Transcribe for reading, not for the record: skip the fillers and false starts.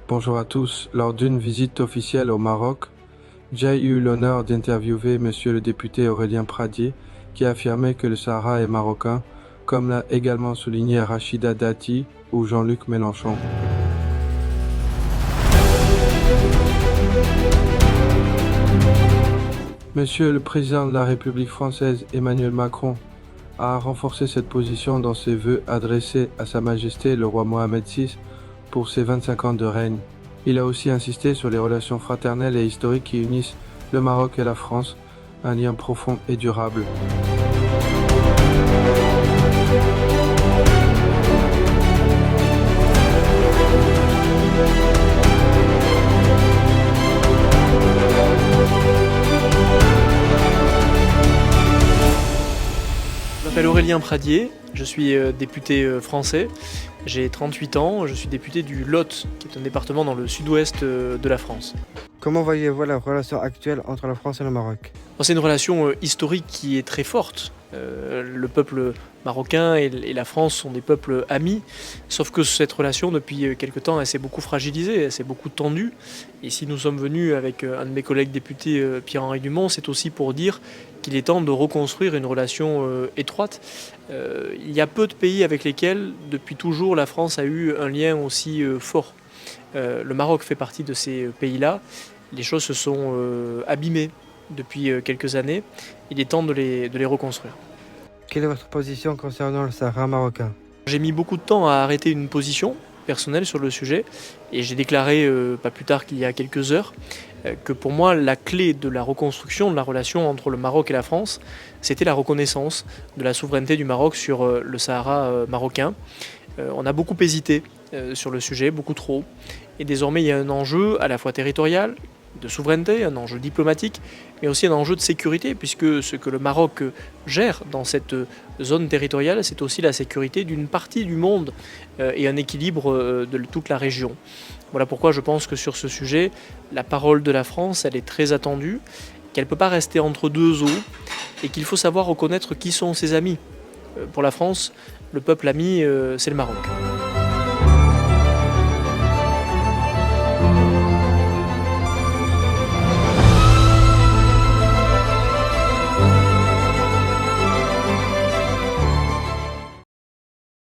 Bonjour à tous. Lors d'une visite officielle au Maroc, j'ai eu l'honneur d'interviewer monsieur le député Aurélien Pradié, qui a affirmé que le Sahara est marocain, comme l'a également souligné Rachida Dati ou Jean-Luc Mélenchon. Monsieur le président de la République française Emmanuel Macron a renforcé cette position dans ses vœux adressés à Sa Majesté le roi Mohamed VI pour ses 25 ans de règne. Il a aussi insisté sur les relations fraternelles et historiques qui unissent le Maroc et la France, un lien profond et durable. Je m'appelle Aurélien Pradié, je suis député français, j'ai 38 ans, je suis député du Lot, qui est un département dans le sud-ouest de la France. Comment voyez-vous la relation actuelle entre la France et le Maroc? C'est une relation historique qui est très forte. Le peuple marocain et la France sont des peuples amis, sauf que cette relation, depuis quelque temps, elle s'est beaucoup fragilisée, elle s'est beaucoup tendue. Et si nous sommes venus avec un de mes collègues députés, Pierre-Henri Dumont, c'est aussi pour dire qu'il est temps de reconstruire une relation étroite. Il y a peu de pays avec lesquels, depuis toujours, la France a eu un lien aussi fort. Le Maroc fait partie de ces pays-là. Les choses se sont abîmées depuis quelques années. Il est temps de les reconstruire. Quelle est votre position concernant le Sahara marocain? J'ai mis beaucoup de temps à arrêter une position personnelle sur le sujet et j'ai déclaré, pas plus tard qu'il y a quelques heures, que pour moi la clé de la reconstruction de la relation entre le Maroc et la France, c'était la reconnaissance de la souveraineté du Maroc sur le Sahara marocain. On a beaucoup hésité sur le sujet, beaucoup trop, et désormais il y a un enjeu à la fois territorial, de souveraineté, un enjeu diplomatique, mais aussi un enjeu de sécurité, puisque ce que le Maroc gère dans cette zone territoriale, c'est aussi la sécurité d'une partie du monde et un équilibre de toute la région. Voilà pourquoi je pense que sur ce sujet, la parole de la France, elle est très attendue, qu'elle ne peut pas rester entre deux eaux, et qu'il faut savoir reconnaître qui sont ses amis. Pour la France, le peuple ami, c'est le Maroc.